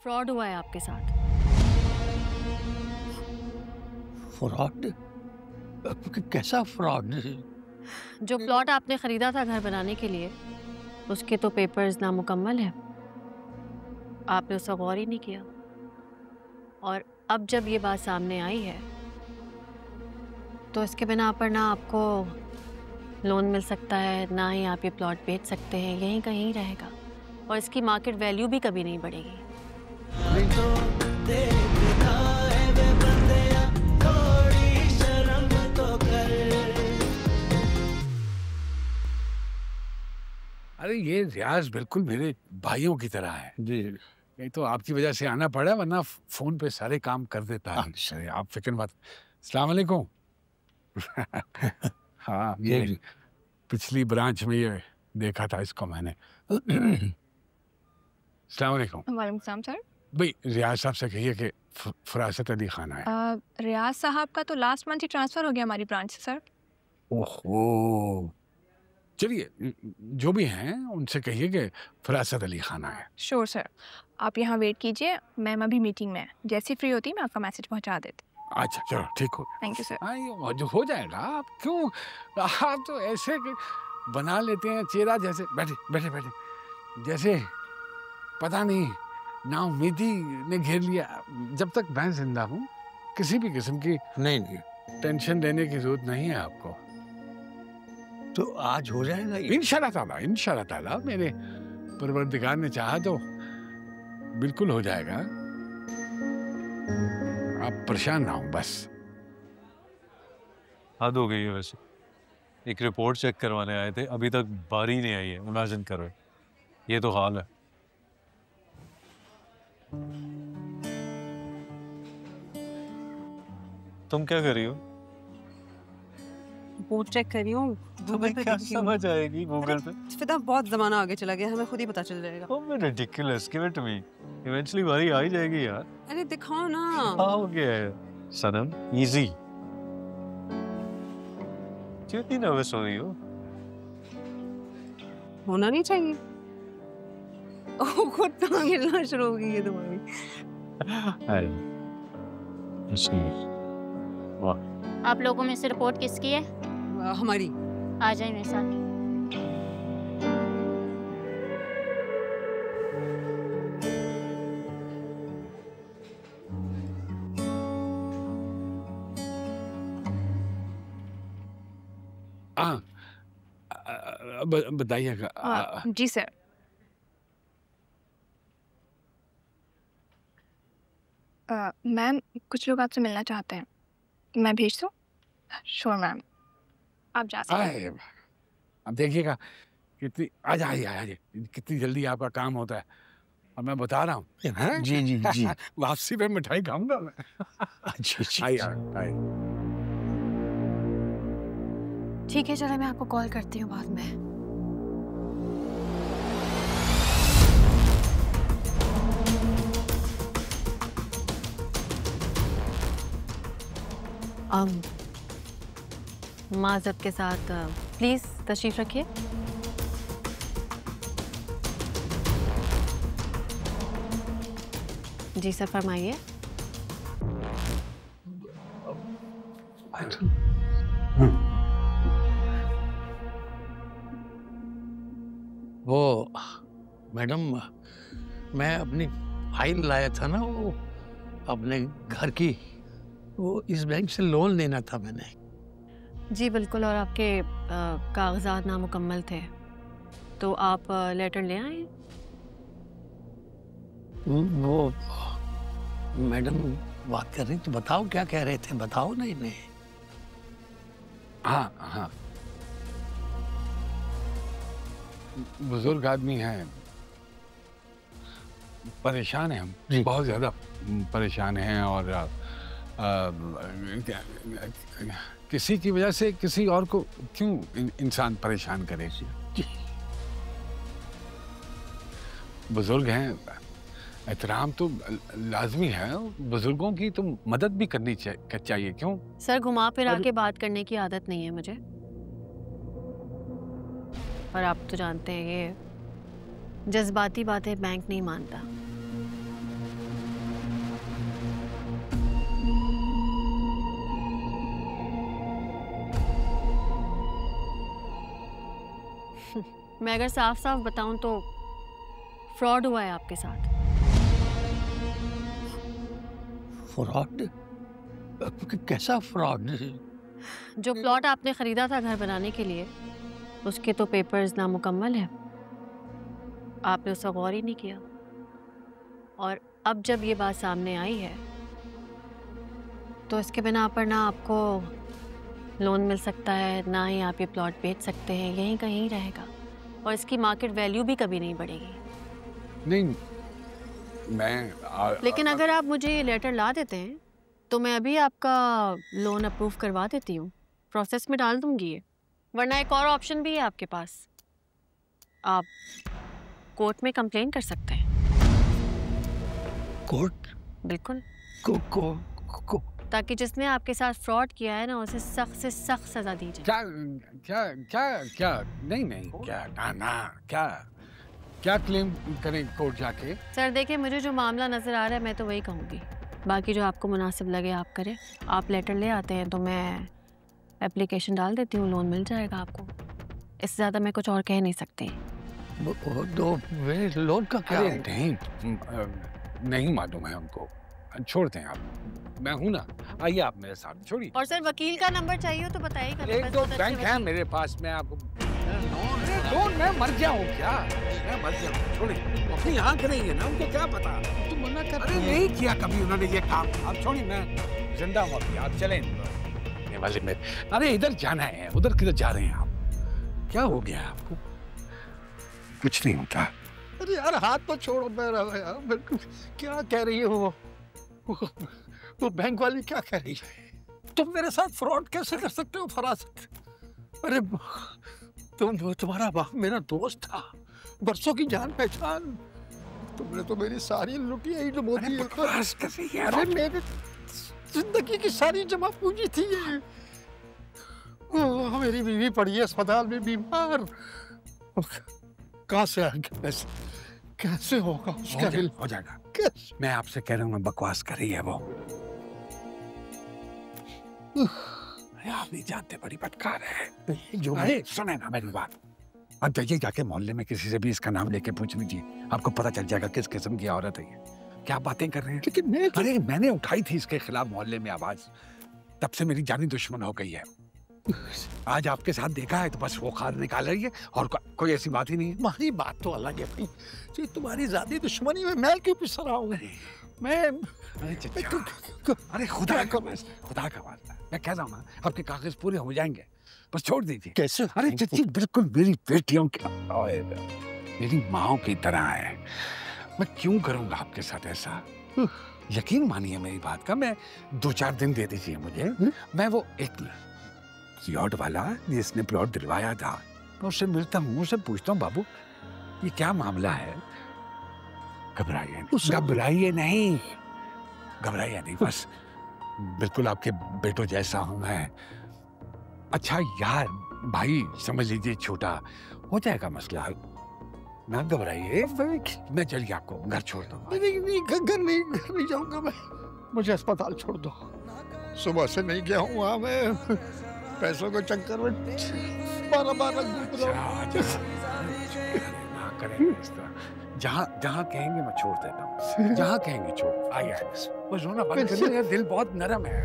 Fraud हुआ है आपके साथ। फ्रॉड? कैसा फ्रॉड? जो प्लॉट आपने खरीदा था घर बनाने के लिए, उसके तो पेपर्स नामुकम्मल है। आपने उसका गौर ही नहीं किया, और अब जब ये बात सामने आई है तो इसके बिना पर ना आपको लोन मिल सकता है, ना ही आप ये प्लॉट बेच सकते हैं। यहीं कहीं रहेगा और इसकी मार्केट वैल्यू भी कभी नहीं बढ़ेगी। अरे ये रियाज बिल्कुल मेरे भाइयों की तरह है जी। नहीं तो आपकी वजह से आना पड़ा, वरना फोन पे सारे काम कर देता है। अरे आप फिक्र मत। अस्सलाम वालेकुम। हाँ ये पिछली ब्रांच में ये देखा था इसको मैंने। अस्सलाम वालेकुम। वालेकुम सलाम सर। भाई रियाज साहब से कहिए कि फरासत अली खान है। रियाज साहब का तो लास्ट मंथ ही ट्रांसफर हो गया हमारी ब्रांच से सर। ओहो, चलिए जो भी हैं उनसे कहिए कि फरासत अली खान है। श्योर सर, आप यहाँ वेट कीजिए, मैम अभी मीटिंग में है, जैसी फ्री होती मैं आपका मैसेज पहुँचा देती। अच्छा चलो ठीक हो। Thank you sir. हाँ जो हो जाएगा। आप क्यों, आप तो ऐसे बना लेते हैं चेहरा जैसे बैठे बैठे बैठे जैसे पता नहीं नाउम्मीदी ने घेर लिया। जब तक मैं जिंदा हूँ किसी भी किस्म की नहीं टेंशन लेने की जरूरत नहीं है आपको। तो आज हो जाएगा इंशाल्लाह ताला मेरे परवरदिगार ने चाहा तो बिल्कुल हो जाएगा। आप परेशान ना हो बस। हद हो गई है वैसे, एक रिपोर्ट चेक करवाने आए थे, अभी तक बारी नहीं आई है। इमेजिन करो, ये तो हाल है। तुम क्या कर रही हो? रिपोर्ट चेक कर रही हूँ। तुम्हें क्या समझ आएगी गूगल पे? फिदा बहुत जमाना आगे चला गया, हमें खुद ही पता चल जाएगा। Oh, ridiculous, give it to me. Eventually बारी आ ही जाएगी यार। अरे दिखाओ ना। हो गया है सनम, easy. क्यों इतनी नर्वस हो रही हो? होना नहीं चाहिए। खुद टांग हिलना शुरू हो गई है तुम्हारी। आप लोगों में से रिपोर्ट किसकी है? हमारी। आ जाए मेरे साथ। बताइएगा। जी सर। मैम कुछ लोग आपसे मिलना चाहते हैं, मैं भेज दूँ? श्योर मैम, आप जा सकते हैं। अब देखिएगा कितनी आज कितनी जल्दी आपका काम होता है, और मैं बता रहा हूँ। जी जी जी। वापसी पे मिठाई खाऊंगा मैं। ठीक है चलो, मैं आपको कॉल करती हूँ बाद में। माज़रत के साथ प्लीज तशरीफ रखिए। जी सर फरमाइए। वो मैडम, मैं अपनी फाइल लाया था ना, वो अपने घर की, वो इस बैंक से लोन लेना था मैंने। जी बिल्कुल, और आपके कागजात नामुकम्मल थे, तो आप लेटर ले आए। वो मैडम बात कर रही, तो बताओ क्या कह रहे थे, बताओ ना इन्हें। हाँ बुजुर्ग आदमी हैं, परेशान हैं हम, बहुत ज़्यादा परेशान हैं, और किसी की वजह से किसी और को क्यों इंसान परेशान करे। बुजुर्ग हैं, एहतराम तो लाजमी है, बुजुर्गों की तो मदद भी करनी चाहिए। क्यों सर, घुमा फिरा के बात करने की आदत नहीं है मुझे, और आप तो जानते हैं ये जज्बाती बातें बैंक नहीं मानता। मैं अगर साफ साफ बताऊं तो फ्रॉड हुआ है आपके साथ। फ्रॉड? कैसा फ्रॉड? जो प्लॉट आपने खरीदा था घर बनाने के लिए, उसके तो पेपर्स नामुकम्मल है। आपने उसका गौर ही नहीं किया, और अब जब ये बात सामने आई है तो इसके बिना पर ना आपको लोन मिल सकता है, ना ही आप ये प्लॉट बेच सकते हैं, यहीं कहीं रहेगा, और इसकी मार्केट वैल्यू भी कभी नहीं बढ़ेगी। नहीं, लेकिन अगर आप मुझे ये लेटर ला देते हैं तो मैं अभी आपका लोन अप्रूव करवा देती हूँ, प्रोसेस में डाल दूंगी ये। वरना एक और ऑप्शन भी है आपके पास, आप कोर्ट में कंप्लेन कर सकते हैं। कोर्ट? बिल्कुल। को ताकि जिसने आपके साथ फ्रॉड किया है ना, उसे सख्त से सख्त सजा दी जाए। क्या क्या क्या क्या नहीं क्या ना क्या क्या क्लेम करें कोर्ट जाके? सर देखिए, मुझे जो मामला नज़र आ रहा है मैं तो वही कहूँगी, बाकी जो आपको मुनासिब लगे आप करें। आप लेटर ले आते हैं तो मैं एप्लीकेशन डाल देती हूँ, लोन मिल जाएगा आपको। इससे ज़्यादा मैं कुछ और कह नहीं सकती। दो लोन का क्या? अरे नहीं मालूम है हमको, छोड़ दें आप, मैं हूँ ना, आइए आप मेरे साथ, छोड़िए। और सर वकील का नंबर चाहिए हो तो बताइएगा। एक दो बैंक है मेरे पास, मैं आपको लोन मैं मर गया हूँ क्या? मैं मर गया हूँ, छोड़िए। अपनी यहाँ के नहीं है ना, उनको क्या पता? तुम मना कर। अरे नहीं किया कभी उन्होंने ये काम, आप छोड़िए, मैं जिंदा हूँ अभी, आप चलें वाले में। अरे इधर जाना है, उधर किधर जा रहे हैं आप? क्या हो गया आपको? कुछ नहीं होता। अरे यार हाथ तो छोड़ो मेरा यार, क्या कह रही हो? वो बैंक वाली क्या कह रही है? तुम मेरे साथ फ्रॉड कैसे कर सकते हो, फरासत? अरे तुम्हारा बाप मेरा दोस्त था, बरसों की जान पहचान। तुमने तो मेरी सारी लुटिया ही डुबो दी। अरे मेरी जिंदगी की सारी जमा पूंजी थी ये। मेरी बीवी पड़ी है अस्पताल में बीमार, कहाँ से आएगा पैसे? कैसे होगा उसका बिल? हो जाएगा। मैं आपसे कह रहा हूँ, बकवास कर रही है वो। आप नहीं जानते, बड़ी बदकार है जो। अरे सुने ना मेरी बात, अब जाइए जाके मोहल्ले में किसी से भी इसका नाम लेके पूछ लीजिए, आपको पता चल जाएगा किस किस्म की औरत है ये। क्या बातें कर रहे हैं? लेकिन अरे मैंने उठाई थी इसके खिलाफ मोहल्ले में आवाज, तब से मेरी जानी दुश्मन हो गई है। आज आपके साथ देखा है तो बस वो खार निकाल रही है, और कोई ऐसी बात ही नहीं है। तुम्हारी बात तो अलग है भाई, जी तुम्हारी ज्यादा दुश्मनी में मैं क्यों पिस रहा हूँ? अरे खुदा का वास्ता, मैं कह रहा हूँ ना, आपके कागज पूरे हो जाएंगे, बस छोड़ दीजिए। कैसे? अरे चच्ची बिल्कुल मेरी बेटियों की, मेरी माँ की तरह है। मैं क्यों करूँगा आपके साथ ऐसा? यकीन मानिए मेरी बात का, मैं 2-4 दिन दे दीजिए मुझे, मैं वो एक प्लॉट वाला जिसने प्लॉट दिलवाया था, मैं उससे मिलता हूँ, उससे पूछता हूँ, बाबू ये क्या मामला है? घबराइए नहीं, बस बिल्कुल आपके बेटों जैसा हूँ मैं। अच्छा यार भाई समझ लीजिए, छोटा हो जाएगा मसला, ना घबराइए। मैं चलिए आपको घर छोड़ दूंगा। नहीं, घर नहीं जाऊंगा मैं, मुझे अस्पताल छोड़ दो। सुबह से नहीं गया हूँ वहाँ, मैं पैसों के चक्कर में 12 घूम रहा हूँ। ना करेंगे इस तरह, जहाँ कहेंगे मैं छोड़ देता हूँ, जहाँ कहेंगे छोड़। आइए बस रोना बंद करिए, दिल बहुत नरम है।